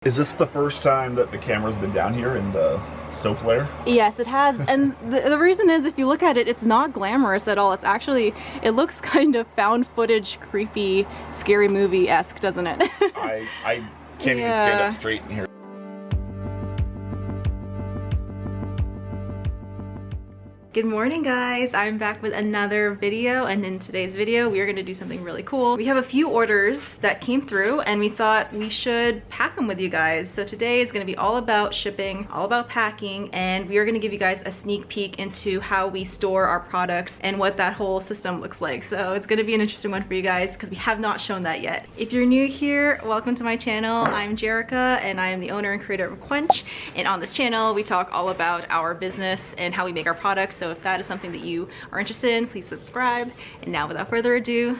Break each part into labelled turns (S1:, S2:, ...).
S1: Is this the first time that the camera's been down here in the soap layer?
S2: Yes, it has. And the reason is, if you look at it, it's not glamorous at all. It's actually, it looks kind of found footage, creepy, scary movie-esque, doesn't it?
S1: I can't even stand up straight in here.
S2: Good morning, guys. I'm back with another video, and in today's video we are going to do something really cool. We have a few orders that came through and we thought we should pack them with you guys. So today is going to be all about shipping, all about packing, and we are going to give you guys a sneak peek into how we store our products and what that whole system looks like. So it's going to be an interesting one for you guys because we have not shown that yet. If you're new here, welcome to my channel. I'm Jerica and I am the owner and creator of Quench, and on this channel we talk all about our business and how we make our products. So if that is something that you are interested in, please subscribe. And now without further ado,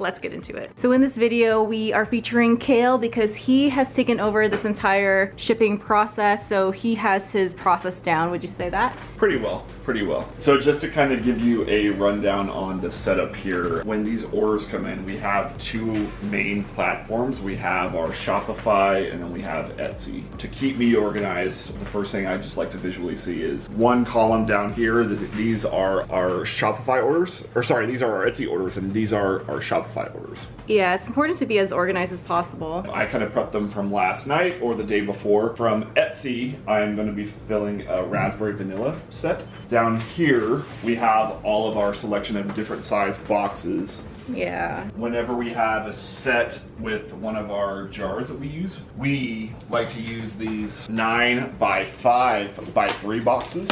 S2: let's get into it. So in this video, we are featuring Kale because he has taken over this entire shipping process. So he has his process down. Would you say that?
S1: Pretty well, pretty well. So just to kind of give you a rundown on the setup here, when these orders come in, we have two main platforms. We have our Shopify and then we have Etsy. To keep me organized, the first thing I just like to visually see is one column down here. These are our Shopify orders, or sorry, these are our Etsy orders, and these are our Shopify orders.
S2: Yeah, it's important to be as organized as possible.
S1: I kind of prepped them from last night or the day before. From Etsy, I'm going to be filling a raspberry vanilla set. Down here, we have all of our selection of different size boxes.
S2: Yeah.
S1: Whenever we have a set with one of our jars that we use, we like to use these 9 by 5 by 3 boxes.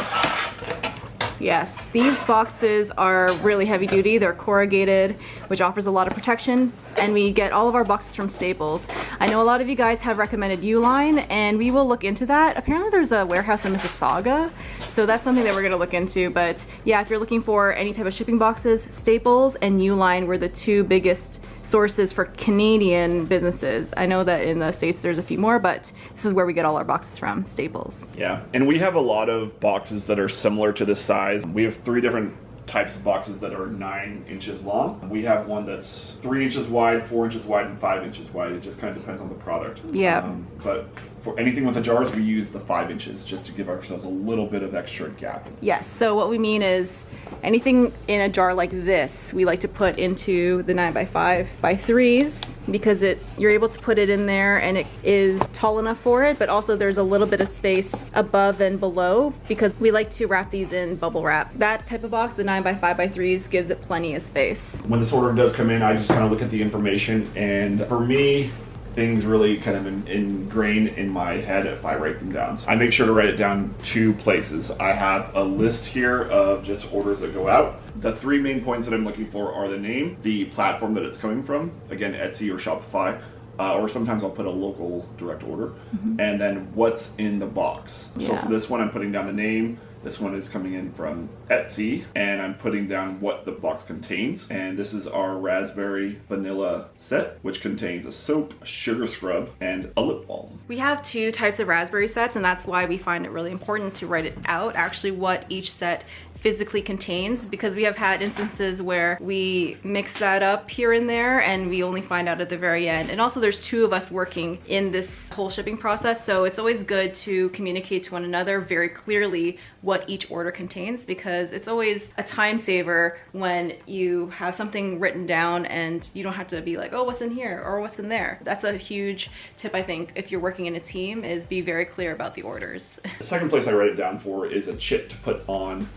S2: Yes, these boxes are really heavy duty. They're corrugated, which offers a lot of protection, and we get all of our boxes from Staples. I know a lot of you guys have recommended Uline, and we will look into that. Apparently there's a warehouse in Mississauga, so that's something that we're gonna look into. But yeah, if you're looking for any type of shipping boxes, Staples and Uline were the two biggest sources for Canadian businesses. I know that in the States there's a few more, but this is where we get all our boxes from, Staples.
S1: Yeah, and we have a lot of boxes that are similar to this size. We have 3 different types of boxes that are 9 inches long. We have one that's 3 inches wide, 4 inches wide, and 5 inches wide. It just kind of depends on the product.
S2: Yeah.
S1: But for anything with the jars, we use the 5 inches just to give ourselves a little bit of extra gap.
S2: Yes, so what we mean is anything in a jar like this, we like to put into the 9 by 5 by 3s because you're able to put it in there and it is tall enough for it, but also there's a little bit of space above and below because we like to wrap these in bubble wrap. That type of box, the 9 by 5 by 3s, gives it plenty of space.
S1: When this order does come in, I just kind of look at the information, and for me, things really kind of ingrain in my head if I write them down. So I make sure to write it down 2 places. I have a list here of just orders that go out. The 3 main points that I'm looking for are the name, the platform that it's coming from, again, Etsy or Shopify, or sometimes I'll put a local direct order, and then what's in the box.
S2: Yeah.
S1: So for this one, I'm putting down the name. This one is coming in from Etsy, and I'm putting down what the box contains. And this is our raspberry vanilla set, which contains a soap, a sugar scrub, and a lip balm.
S2: We have 2 types of raspberry sets, and that's why we find it really important to write it out, actually what each set physically contains, because we have had instances where we mix that up here and there and we only find out at the very end. And also there's 2 of us working in this whole shipping process, so it's always good to communicate to one another very clearly what each order contains, because it's always a time saver when you have something written down and you don't have to be like, oh, what's in here or what's in there. That's a huge tip, I think, if you're working in a team, is be very clear about the orders.
S1: The second place I write it down for is a chip to put on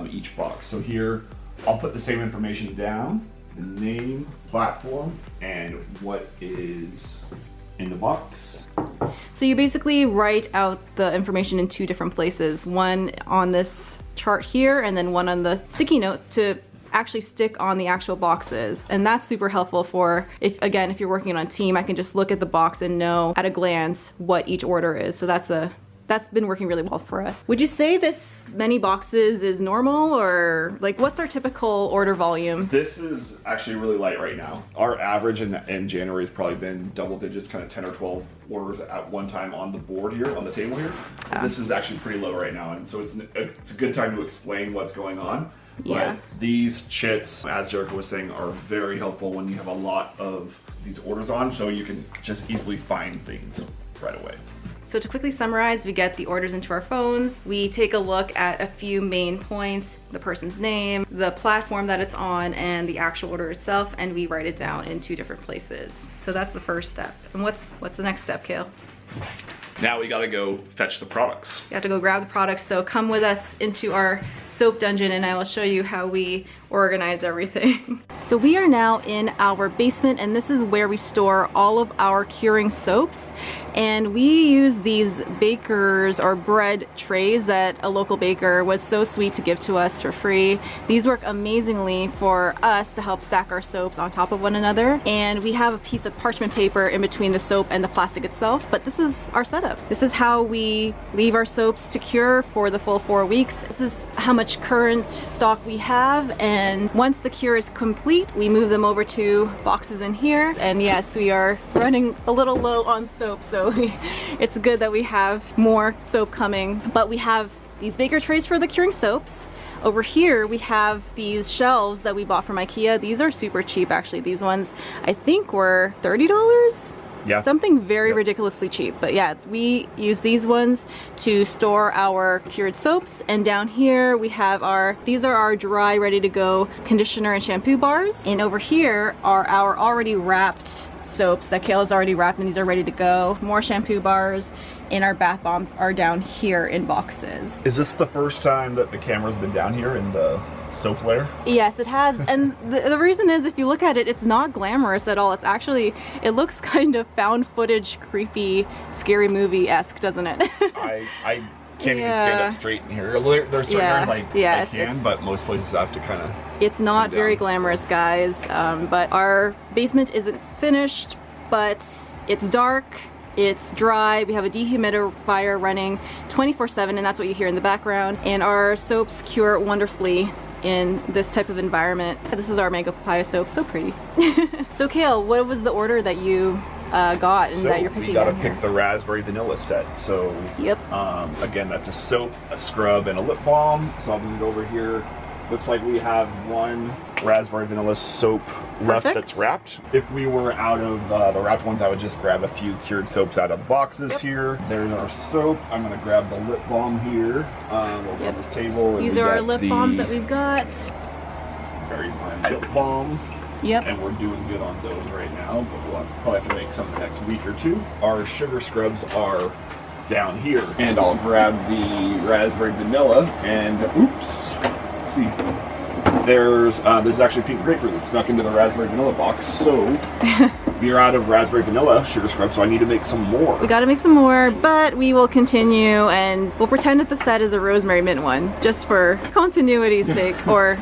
S1: each box. So here, I'll put the same information down, the name, platform, and what is in the box.
S2: So you basically write out the information in 2 different places, one on this chart here and then one on the sticky note to actually stick on the actual boxes. And that's super helpful for, if you're working on a team, I can just look at the box and know at a glance what each order is. So that's been working really well for us. Would you say this many boxes is normal, or like what's our typical order volume?
S1: This is actually really light right now. Our average in January has probably been double digits, kind of 10 or 12 orders at one time on the board here, on the table here. This is actually pretty low right now, and so it's a good time to explain what's going on.
S2: Yeah.
S1: But these chits, as Jerica was saying, are very helpful when you have a lot of these orders on, so you can just easily find things. right away.
S2: So to quickly summarize, we get the orders into our phones, we take a look at a few main points, the person's name, the platform that it's on, and the actual order itself, and we write it down in 2 different places. So that's the first step. And what's the next step, Kale?
S1: Now we gotta go fetch the products.
S2: You have to go grab the products, so come with us into our soap dungeon and I will show you how we organize everything. So we are now in our basement, and this is where we store all of our curing soaps. And we use these bakers or bread trays that a local baker was so sweet to give to us for free. These work amazingly for us to help stack our soaps on top of one another. And we have a piece of parchment paper in between the soap and the plastic itself, but this is our setup. This is how we leave our soaps to cure for the full 4 weeks. This is how much current stock we have, and once the cure is complete, we move them over to boxes in here. And yes, we are running a little low on soap, so it's good that we have more soap coming. But we have these baker trays for the curing soaps. Over here we have these shelves that we bought from IKEA. These are super cheap actually. These ones I think were $30.
S1: Yeah.
S2: Something very ridiculously cheap. But yeah, we use these ones to store our cured soaps. And down here we have these are our dry, ready to go conditioner and shampoo bars. And over here are our already wrapped soaps that Kale has already wrapped, and these are ready to go. More shampoo bars, and our bath bombs are down here in boxes.
S1: Is this the first time that the camera's been down here in the soap layer?
S2: Yes, it has. And the reason is, if you look at it, it's not glamorous at all. It's actually, it looks kind of found footage, creepy, scary movie-esque, doesn't it?
S1: I can't even stand up straight in here. There's certain areas I can, but most places I have to kind of...
S2: It's not very glamorous, guys, but our basement isn't finished, but it's dark, it's dry, we have a dehumidifier running 24/7, and that's what you hear in the background, and our soaps cure wonderfully in this type of environment. This is our mango papaya soap, so pretty. So Kale, what was the order that you got and that you're picking?
S1: We gotta pick the raspberry vanilla set. So
S2: yep.
S1: Again, that's a soap, a scrub, and a lip balm. So I'm gonna go over here. Looks like we have 1 raspberry vanilla soap left that's wrapped. If we were out of the wrapped ones, I would just grab a few cured soaps out of the boxes here. There's our soap. I'm gonna grab the lip balm here. Over on this table.
S2: These are our lip balms that we've got.
S1: Very fine lip balm.
S2: Yep.
S1: And we're doing good on those right now, but we'll probably have to make some the next week or 2. Our sugar scrubs are down here. And I'll grab the raspberry vanilla and oops. See, there's actually pink grapefruit that snuck into the raspberry vanilla box, so we're out of raspberry vanilla sugar scrub, so I need to make some more.
S2: We gotta make some more, but we will continue, and we'll pretend that the set is a rosemary mint one, just for continuity's sake, or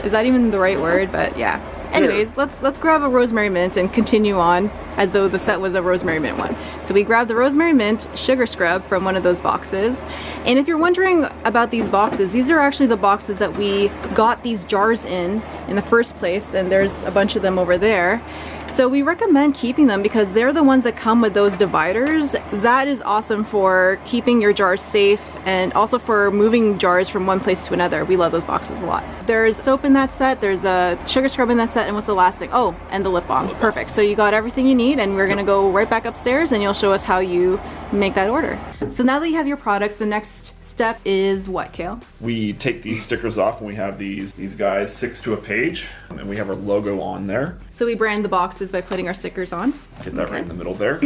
S2: is that even the right word? But yeah. Anyways, let's grab a rosemary mint and continue on as though the set was a rosemary mint one. So we grabbed the rosemary mint sugar scrub from one of those boxes. And if you're wondering about these boxes, these are actually the boxes that we got these jars in the first place, and there's a bunch of them over there. So we recommend keeping them because they're the ones that come with those dividers. That is awesome for keeping your jars safe and also for moving jars from one place to another. We love those boxes a lot. There's soap in that set, there's a sugar scrub in that set, and what's the last thing? Oh, and the lip balm. Perfect. So you got everything you need, and we're gonna go right back upstairs and you'll show us how you make that order. So now that you have your products, the next step is what, Kale?
S1: We take these stickers off, and we have these guys 6 to a page, and we have our logo on there.
S2: So we brand the boxes by putting our stickers on.
S1: Get that right in the middle there.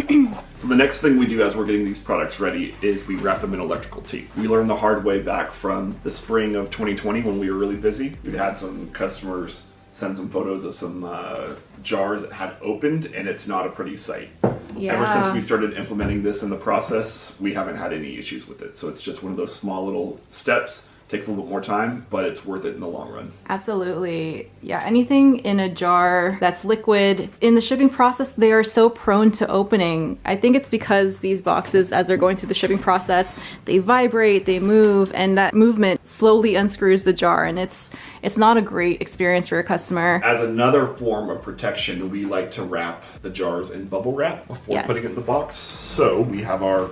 S1: So the next thing we do as we're getting these products ready is we wrap them in electrical tape. We learned the hard way back from the spring of 2020 when we were really busy. We'd had some customers send some photos of some jars that had opened, and it's not a pretty sight.
S2: Yeah.
S1: Ever since we started implementing this in the process, we haven't had any issues with it. So it's just one of those small little steps. Takes a little bit more time, but it's worth it in the long run.
S2: Absolutely. Yeah, anything in a jar that's liquid, in the shipping process, they are so prone to opening. I think it's because these boxes, as they're going through the shipping process, they vibrate, they move, and that movement slowly unscrews the jar, and it's not a great experience for your customer.
S1: As another form of protection, we like to wrap the jars in bubble wrap before putting it in the box. So we have our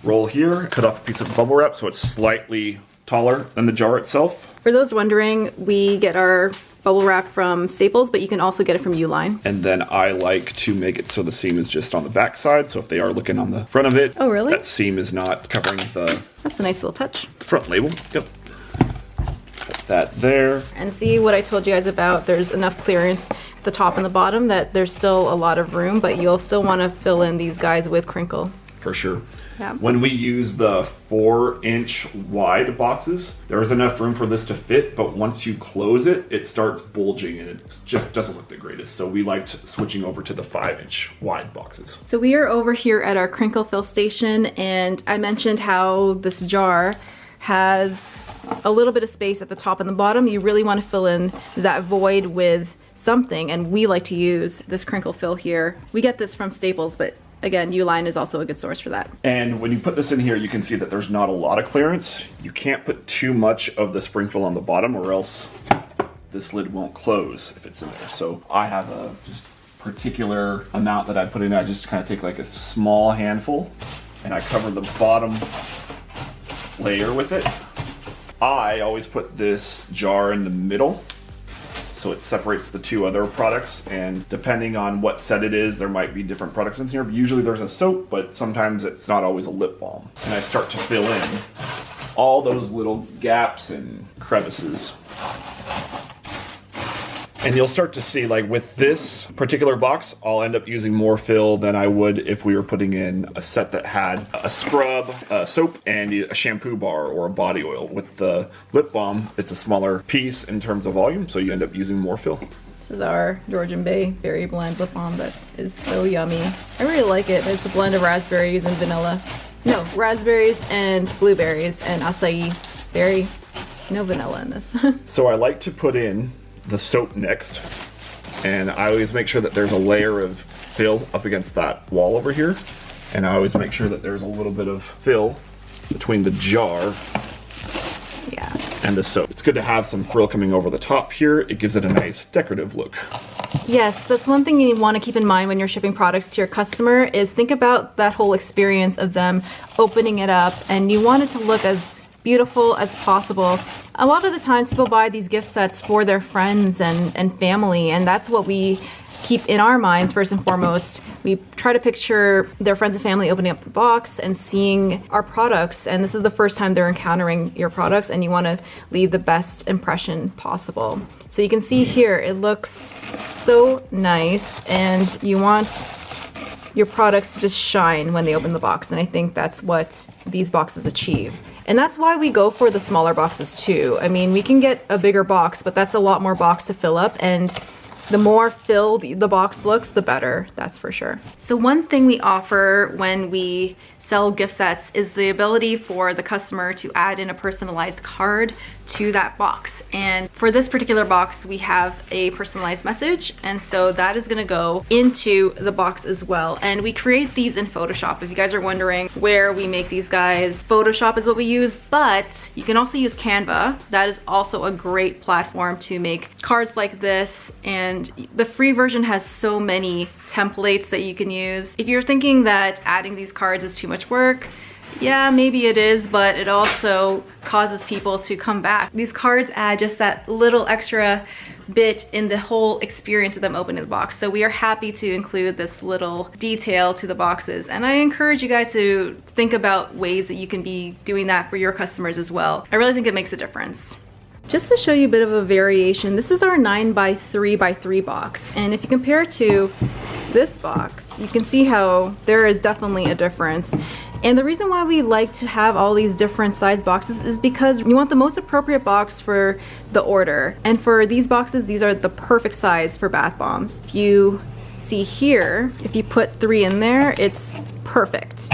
S1: roll here, cut off a piece of bubble wrap so it's slightly taller than the jar itself.
S2: For those wondering, we get our bubble wrap from Staples, but you can also get it from Uline.
S1: And then I like to make it so the seam is just on the back side. So if they are looking on the front of it,
S2: oh really?
S1: That seam is not covering the
S2: That's a nice little touch.
S1: Front label. Yep. Put that there.
S2: And see what I told you guys about, there's enough clearance at the top and the bottom that there's still a lot of room, but you'll still want to fill in these guys with crinkle.
S1: For sure.
S2: Yeah.
S1: When we use the 4-inch wide boxes, there is enough room for this to fit, but once you close it, it starts bulging and it just doesn't look the greatest. So we liked switching over to the 5-inch wide boxes.
S2: So we are over here at our crinkle fill station, and I mentioned how this jar has a little bit of space at the top and the bottom. You really want to fill in that void with something, and we like to use this crinkle fill here. We get this from Staples, but again, Uline is also a good source for that.
S1: And when you put this in here, you can see that there's not a lot of clearance. You can't put too much of the spring fill on the bottom or else this lid won't close if it's in there. So I have a just particular amount that I put in. I just kind of take like a small handful and I cover the bottom layer with it. I always put this jar in the middle so it separates the two other products, and depending on what set it is, there might be different products in here. Usually there's a soap, but sometimes it's not always a lip balm. And I start to fill in all those little gaps and crevices. And you'll start to see, like with this particular box, I'll end up using more fill than I would if we were putting in a set that had a scrub, a soap, and a shampoo bar or a body oil. With the lip balm, it's a smaller piece in terms of volume, so you end up using more fill.
S2: This is our Georgian Bay Berry Blend lip balm that is so yummy. I really like it. It's a blend of raspberries and vanilla. No, raspberries and blueberries and acai berry. No vanilla in this.
S1: So I like to put in the soap next, and I always make sure that there's a layer of fill up against that wall over here, and I always make sure that there's a little bit of fill between the jar and the soap. It's good to have some frill coming over the top here. It gives it a nice decorative look.
S2: Yes, that's one thing you want to keep in mind when you're shipping products to your customer, is think about that whole experience of them opening it up, and you want it to look as beautiful as possible. A lot of the times people buy these gift sets for their friends and family, and that's what we keep in our minds first and foremost. We try to picture their friends and family opening up the box and seeing our products, and this is the first time they're encountering your products, and you want to leave the best impression possible. So you can see here, it looks so nice, and you want your products to just shine when they open the box, and I think that's what these boxes achieve. And that's why we go for the smaller boxes too. I mean, we can get a bigger box, but that's a lot more box to fill up, and the more filled the box looks, the better, that's for sure. So one thing we offer when we sell gift sets is the ability for the customer to add in a personalized card to that box. And for this particular box, we have a personalized message, and so that is gonna go into the box as well. And we create these in Photoshop. If you guys are wondering where we make these guys, Photoshop is what we use, but you can also use Canva. That is also a great platform to make cards like this, and the free version has so many templates that you can use. If you're thinking that adding these cards is too much work, yeah, maybe it is, but it also causes people to come back. These cards add just that little extra bit in the whole experience of them opening the box. So we are happy to include this little detail to the boxes. And I encourage you guys to think about ways that you can be doing that for your customers as well. I really think it makes a difference. Just to show you a bit of a variation, this is our 9x3x3 box. And if you compare it to this box, you can see how there is definitely a difference. And the reason why we like to have all these different size boxes is because you want the most appropriate box for the order. And for these boxes, these are the perfect size for bath bombs. If you see here, if you put 3 in there, it's perfect.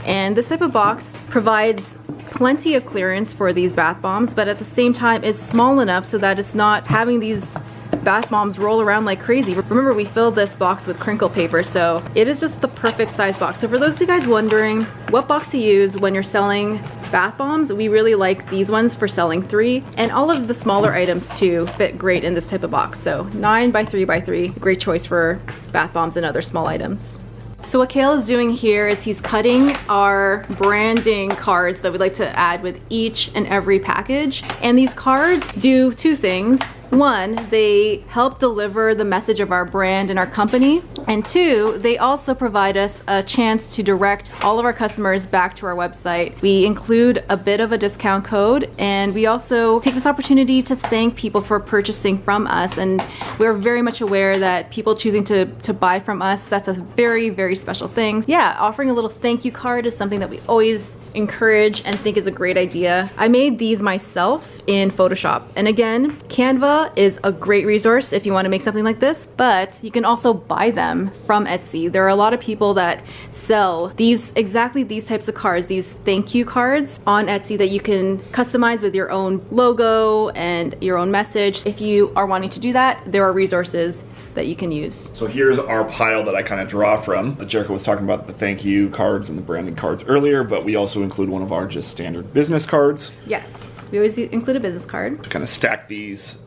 S2: And this type of box provides plenty of clearance for these bath bombs, but at the same time is small enough so that it's not having these bath bombs roll around like crazy. Remember, we filled this box with crinkle paper, so it is just the perfect size box. So for those of you guys wondering what box to use when you're selling bath bombs, we really like these ones for selling 3, and all of the smaller items too fit great in this type of box. So 9x3x3, great choice for bath bombs and other small items. So what Kale is doing here is he's cutting our branding cards that we'd like to add with each and every package. And these cards do 2 things. One, they help deliver the message of our brand and our company. And two, they also provide us a chance to direct all of our customers back to our website. We include a bit of a discount code, and we also take this opportunity to thank people for purchasing from us. And we're very much aware that people choosing to buy from us, that's a very, very special thing. Yeah, offering a little thank you card is something that we always encourage and think is a great idea. I made these myself in Photoshop. And again, Canva is a great resource if you want to make something like this, but you can also buy them from Etsy. There are a lot of people that sell exactly these types of cards, these thank you cards on Etsy that you can customize with your own logo and your own message. If you are wanting to do that, there are resources that you can use.
S1: So here's our pile that I kind of draw from. Jericho was talking about the thank you cards and the branding cards earlier, but we also include one of our just standard business cards.
S2: Yes, we always include a business card.
S1: To kind of stack these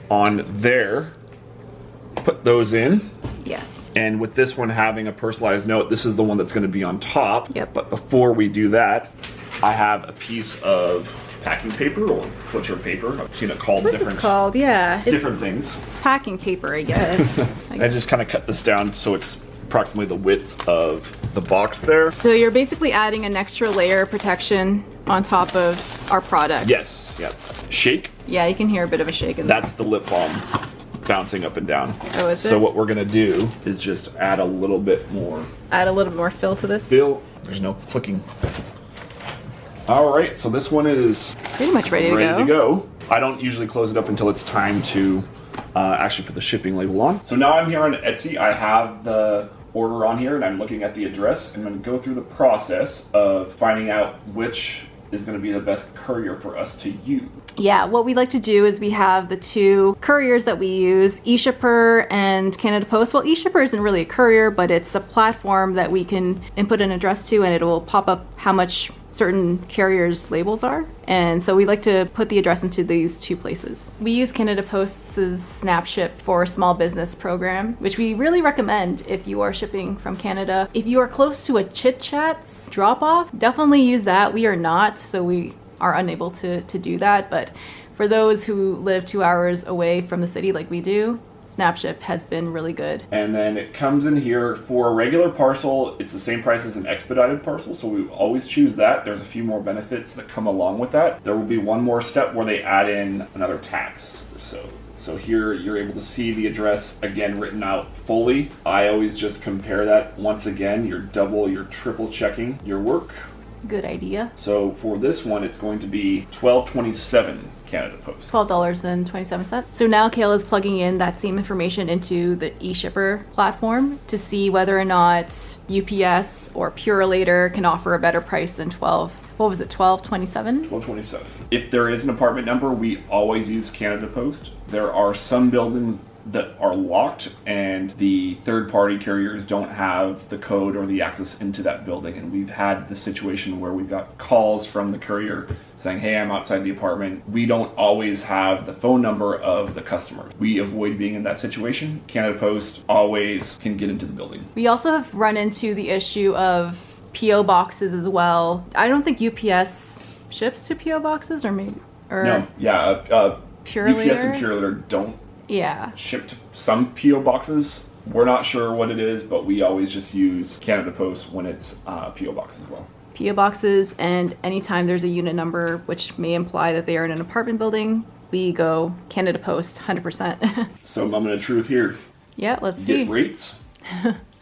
S1: on there, put those in.
S2: Yes.
S1: And with this one having a personalized note, this is the one that's going to be on top.
S2: Yep.
S1: But before we do that, I have a piece of packing paper or butcher paper. I've seen it called
S2: What's this called? Yeah.
S1: Different things.
S2: It's packing paper, I guess.
S1: I just kind of cut this down so it's approximately the width of the box there.
S2: So you're basically adding an extra layer of protection on top of our products.
S1: Yes. Yep. Shake.
S2: Yeah, you can hear a bit of a shake in there.
S1: That's the lip balm bouncing up and down.
S2: Oh, is it?
S1: So what we're gonna do is just add a little bit more.
S2: Add a little more fill to this.
S1: Fill. There's no clicking. All right, so this one is
S2: pretty much ready
S1: to go. I don't usually close it up until it's time to actually put the shipping label on. So now I'm here on Etsy. I have the order on here and I'm looking at the address. I'm going to go through the process of finding out which is going to be the best courier for us to use.
S2: Yeah, what we like to do is we have the two couriers that we use, eShipper and Canada Post. Well, eShipper isn't really a courier, but it's a platform that we can input an address to and it will pop up how much certain carriers' labels are. And so we like to put the address into these two places. We use Canada Post's SnapShip for small business program, which we really recommend if you are shipping from Canada. If you are close to a Chit Chats drop-off, definitely use that. We are not, so we are unable to do that. But for those who live 2 hours away from the city like we do, SnapShip has been really good.
S1: And then it comes in here for a regular parcel. It's the same price as an expedited parcel, so we always choose that. There's a few more benefits that come along with that. There will be one more step where they add in another tax or so. So here you're able to see the address again written out fully. I always just compare that once again. You're triple checking your work.
S2: Good idea.
S1: So for this one, it's going to be $12.27 Canada Post.
S2: $12.27. So now Kayla is plugging in that same information into the eShipper platform to see whether or not UPS or Purolator can offer a better price than $12.27?
S1: $12.27. If there is an apartment number, we always use Canada Post. There are some buildings that are locked and the third-party carriers don't have the code or the access into that building, and we've had the situation where we've got calls from the courier saying, hey, I'm outside the apartment. We don't always have the phone number of the customer. We avoid being in that situation. Canada Post always can get into the building.
S2: We also have run into the issue of PO boxes as well. I don't think UPS ships to PO boxes, or maybe
S1: no, yeah,
S2: Purolator?
S1: UPS and Purolator don't ship to some PO boxes. We're not sure what it is, but we always just use Canada Post when it's PO box as well.
S2: PO boxes, and anytime there's a unit number which may imply that they are in an apartment building, we go Canada Post 100%.
S1: So moment of truth here.
S2: Yeah, let's see.
S1: Get rates.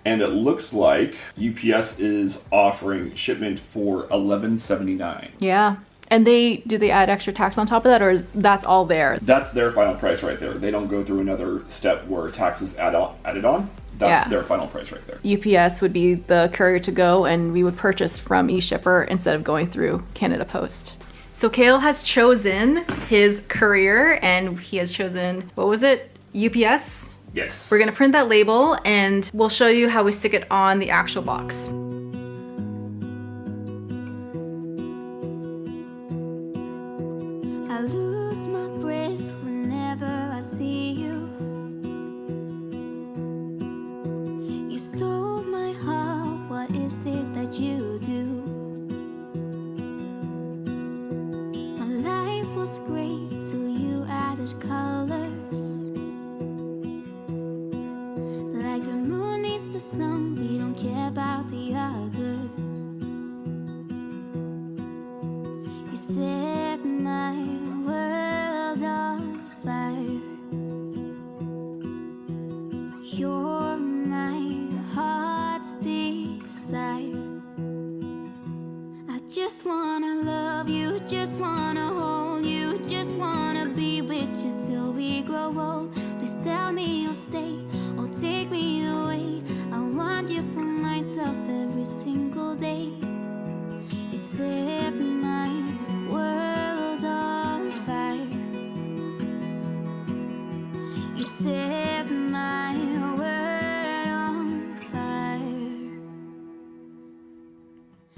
S1: And it looks like UPS is offering shipment for $11.79.
S2: Yeah. And do they add extra tax on top of that, or that's all there?
S1: That's their final price right there. They don't go through another step where tax is added on. That's their final price right there.
S2: UPS would be the courier to go, and we would purchase from eShipper instead of going through Canada Post. So Kale has chosen his courier, and he has chosen, what was it? UPS?
S1: Yes.
S2: We're gonna print that label, and we'll show you how we stick it on the actual box.
S3: I lose my breath whenever I see you. You stole my heart, what is it that you do? My life was great till you added colors. You set my world on fire. You're my heart's desire. I just wanna love you, just wanna hold you, just wanna be with you till we grow old. Please tell me you'll stay or take me away. I want you for myself every single day. You set my world on fire. You set my world on fire.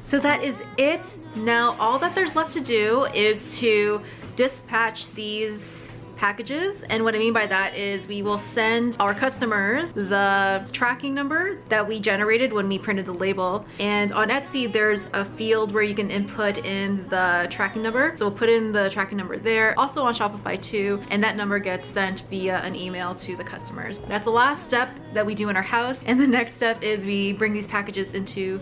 S2: So that is it. Now all that there's left to do is to dispatch these packages, and what I mean by that is we will send our customers the tracking number that we generated when we printed the label. And on Etsy there's a field where you can input in the tracking number, so we'll put in the tracking number there, also on Shopify too, and that number gets sent via an email to the customers. That's the last step that we do in our house, and the next step is we bring these packages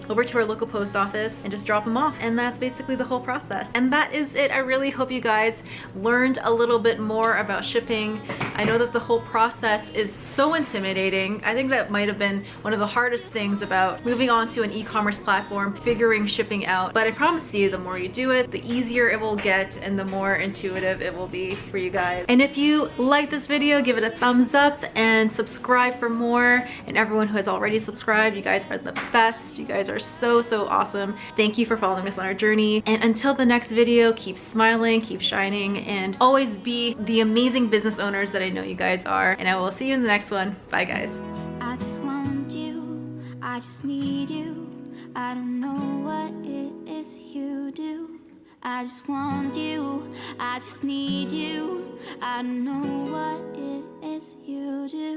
S2: over to our local post office and just drop them off, and that's basically the whole process. And that is it. I really hope you guys learned a little bit more about shipping. I know that the whole process is so intimidating. I think that might have been one of the hardest things about moving on to an e-commerce platform, figuring shipping out. But I promise you, the more you do it, the easier it will get and the more intuitive it will be for you guys. And if you like this video, give it a thumbs up and subscribe for more. And everyone who has already subscribed, you guys are the best. You guys are so awesome. Thank you for following us on our journey. And until the next video, keep smiling, keep shining, and always be the amazing business owners that I know you guys are. And I will see you in the next one. Bye guys.
S3: I just want you, I just need you. I don't know what it is you do. I just want you, I just need you. I don't know what it is you do.